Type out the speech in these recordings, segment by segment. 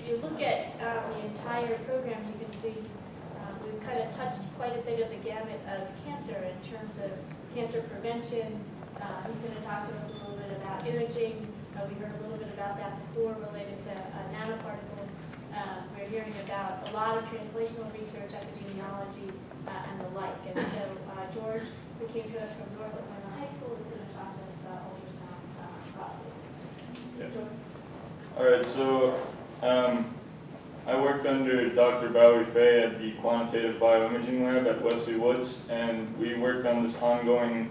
you look at the entire program, you can see we've kind of touched quite a bit of the gamut of cancer in terms of cancer prevention. He's going to talk to us a little bit about imaging. We heard a little bit about that before related to nanoparticles. We're hearing about a lot of translational research, epidemiology, and the like. And so George, who came to us from North Atlanta High School, is going to talk to us about ultrasound prostate. Yeah. George? All right, so I worked under Dr. Bowie Fay at the Quantitative Bioimaging Lab at Wesley Woods, and we worked on this ongoing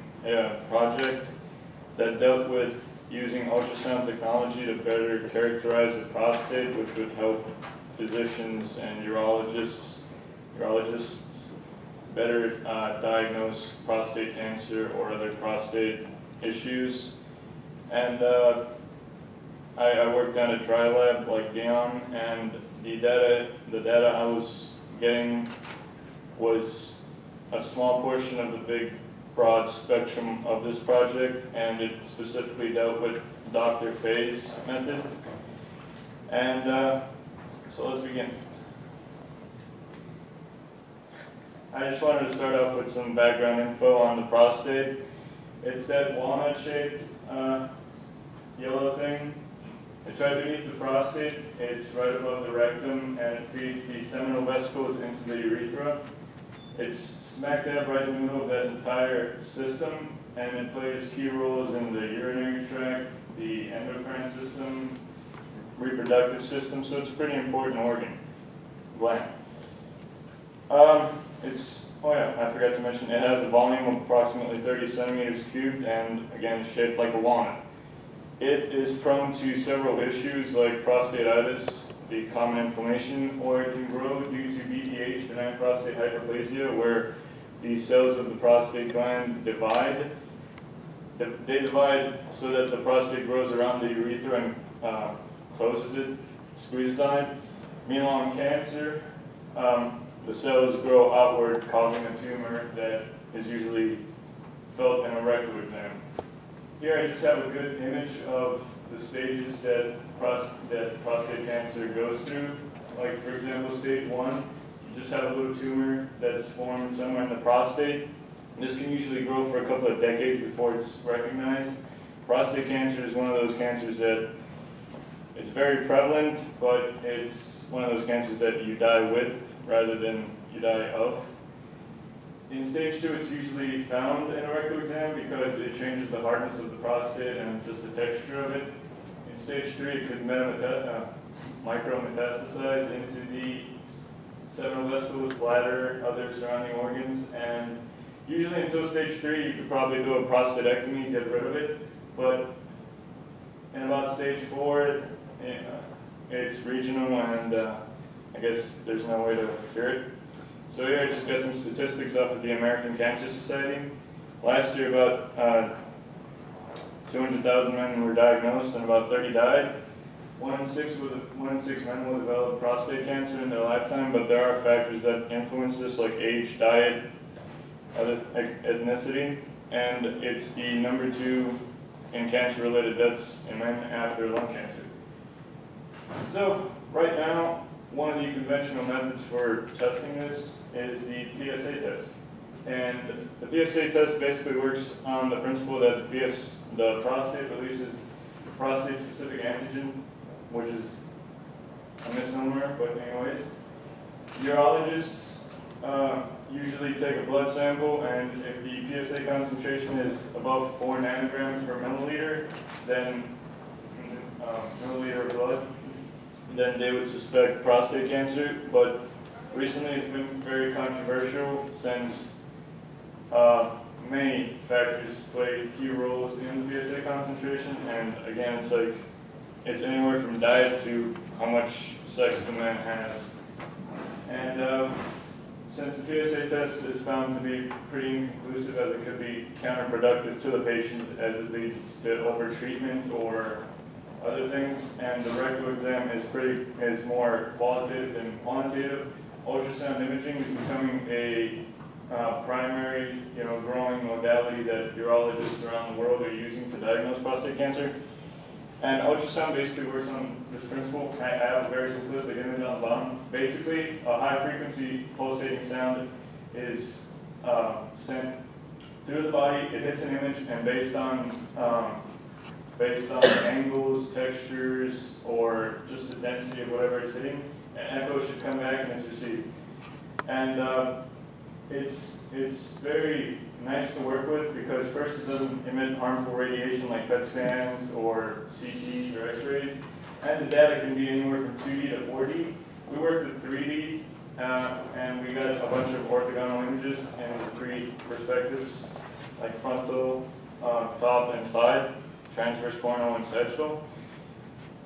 project that dealt with using ultrasound technology to better characterize the prostate, which would help physicians and urologists better diagnose prostate cancer or other prostate issues. And I worked on a dry lab like Dion, and the data I was getting was a small portion of the big broad spectrum of this project, and it specifically dealt with Dr. Fay's method. And so let's begin. I just wanted to start off with some background info on the prostate. It's that walnut-shaped yellow thing. It's right beneath the prostate. It's right above the rectum, and it feeds the seminal vesicles into the urethra. It's smack dab right in the middle of that entire system, and it plays key roles in the urinary tract, the endocrine system, reproductive system, so it's a pretty important organ. Gland. I forgot to mention, it has a volume of approximately 30 centimeters cubed, and again, it's shaped like a walnut. It is prone to several issues like prostatitis, the common inflammation, or it can grow due to BPH, benign prostate hyperplasia, where the cells of the prostate gland divide. They divide so that the prostate grows around the urethra and closes it, squeezes on it. Meanwhile, in cancer, the cells grow outward, causing a tumor that is usually felt in a rectal exam. Here I just have a good image of the stages that prostate cancer goes through. Like, for example, stage 1, you just have a little tumor that's formed somewhere in the prostate. This can usually grow for a couple of decades before it's recognized. Prostate cancer is one of those cancers that is very prevalent, but it's one of those cancers that you die with rather than you die of. In stage 2, it's usually found in a rectal exam because it changes the hardness of the prostate and just the texture of it. In stage 3, it could micrometastasize into the seminal vesicles, bladder, other surrounding organs, and usually until stage 3, you could probably do a prostatectomy to get rid of it, but in about stage 4, it's regional, and I guess there's no way to cure it. So here I just got some statistics off of the American Cancer Society. Last year, about 200,000 men were diagnosed and about 30 died. 1 in 6 men will develop prostate cancer in their lifetime, but there are factors that influence this, like age, diet, ethnicity, and it's the number 2 in cancer-related deaths in men after lung cancer. So right now, one of the conventional methods for testing this is the PSA test. And the PSA test basically works on the principle that the prostate releases prostate-specific antigen, which is a misnomer, but anyways. Urologists usually take a blood sample, and if the PSA concentration is above 4 nanograms per milliliter, then milliliter of blood, then they would suspect prostate cancer. But recently it's been very controversial since many factors play key roles in the PSA concentration, and again, it's anywhere from diet to how much sex the man has. And since the PSA test is found to be pretty inconclusive, as it could be counterproductive to the patient as it leads to overtreatment or other things, and the rectal exam is more qualitative than quantitative, ultrasound imaging is becoming a primary, growing modality that urologists around the world are using to diagnose prostate cancer. And ultrasound basically works on this principle. I have a very simplistic image on the bottom. Basically, a high-frequency pulsating sound is sent through the body. It hits an image, and based on angles, textures, or just the density of whatever it's hitting, an echo should come back and it's received. And it's very nice to work with because first it doesn't emit harmful radiation like PET scans or CTs or X-rays, and the data can be anywhere from 2D to 4D. We worked with 3D, and we got a bunch of orthogonal images in 3 perspectives, like frontal, top, and side, transverse, coronal, and sagittal.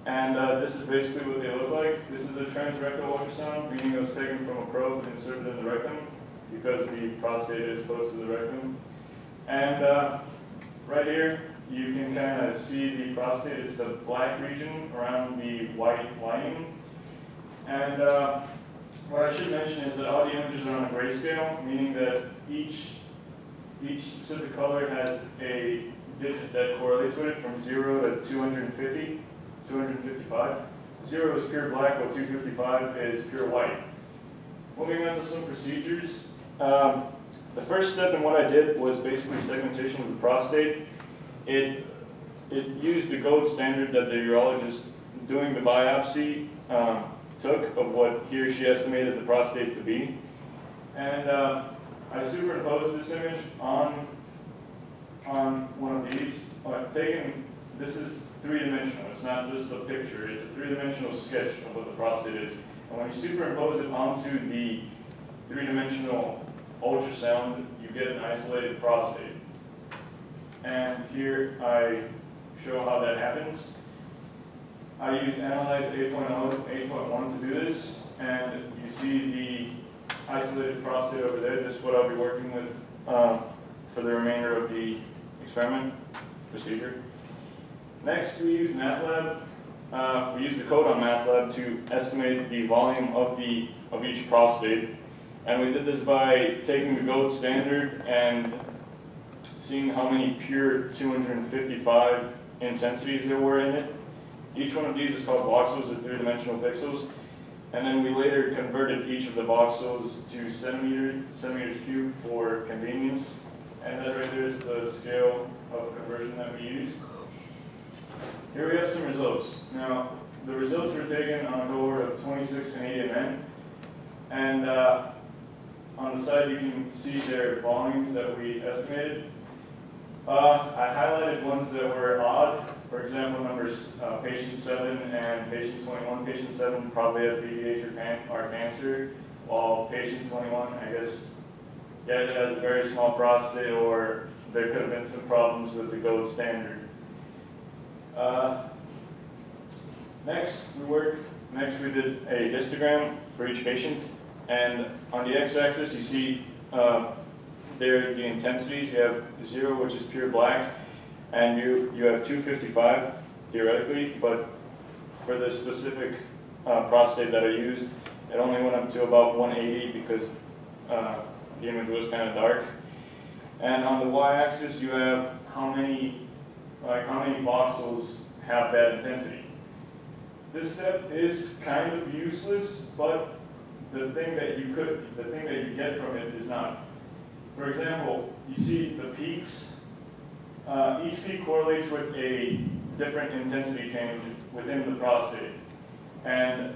And this is basically what they look like. This is a transrectal ultrasound, meaning it was taken from a probe and inserted in the rectum because the prostate is close to the rectum. And right here, you can kind of see the prostate. It's the black region around the white lining. And what I should mention is that all the images are on a grayscale, meaning that each specific color has a digit that correlates with it from 0 to 250, 255. 0 is pure black, while 255 is pure white. Moving on to some procedures. The first step in what I did was basically segmentation of the prostate. It used the gold standard that the urologist doing the biopsy took of what he or she estimated the prostate to be. And I superimposed this image on one of these. This is 3-dimensional. It's not just a picture. It's a 3-dimensional sketch of what the prostate is. And when you superimpose it onto the 3-dimensional ultrasound, you get an isolated prostate. And here I show how that happens. I use Analyze 8.0, 8.1 to do this, and you see the isolated prostate over there. This is what I'll be working with for the remainder of the experiment procedure. Next, we use MATLAB. We use the code on MATLAB to estimate the volume of each prostate. And we did this by taking the gold standard and seeing how many pure 255 intensities there were in it. Each one of these is called voxels, or 3-dimensional pixels. And then we later converted each of the voxels to centimeters cubed for convenience. And that right there is the scale of conversion that we used. Here we have some results. Now, the results were taken on a cohort of 26 Canadian men. And on the side, you can see their volumes that we estimated. I highlighted ones that were odd. For example, numbers patient 7 and patient 21. Patient 7 probably has BPH or cancer, while patient 21, I guess, yeah, it has a very small prostate, or there could have been some problems with the gold standard. Next, we did a histogram for each patient, and on the x-axis, you see there the intensities. You have 0, which is pure black, and you have 255 theoretically, but for the specific prostate that I used, it only went up to about 180 because the image was kind of dark. And on the y-axis, you have how many voxels have that intensity. This step is kind of useless, but the thing that you get from it is not. For example, you see the peaks. Each peak correlates with a different intensity change within the prostate. And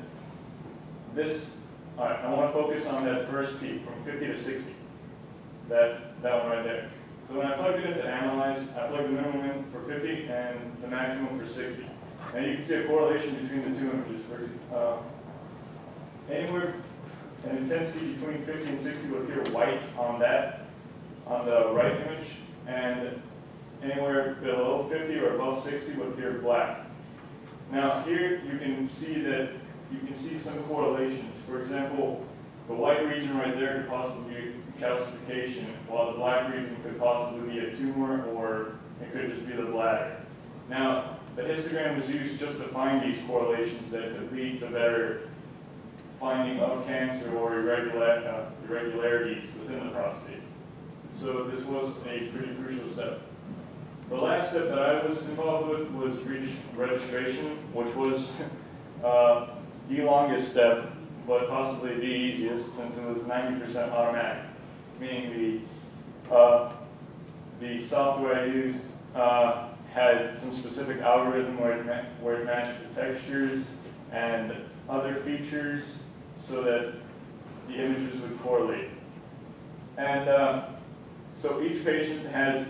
this, I want to focus on that first peak from 50 to 60. That one right there. So when I plugged it into Analyze, I plugged the minimum in for 50 and the maximum for 60. And you can see a correlation between the two images. For anywhere, an intensity between 50 and 60 will appear white on the right image, and anywhere below 50 or above 60 will appear black. Now here you can see some correlations. For example, the white region right there could possibly be calcification, while the black region could possibly be a tumor, or it could just be the bladder. Now, the histogram is used just to find these correlations that could lead to better finding of cancer or irregularities within the prostate. So this was a pretty crucial step. The last step that I was involved with was registration, which was the longest step, but possibly the easiest, since it was 90% automatic, meaning the software I used had some specific algorithm where it matched the textures and other features so that the images would correlate. And so each patient had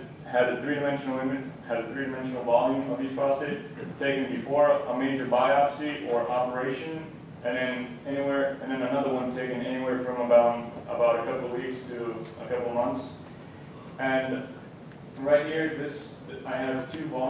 a three-dimensional image, had a three-dimensional volume of each prostate taken before a major biopsy or operation, and then another one taken anywhere from about a couple of weeks to a couple of months. And right here, I have two volumes.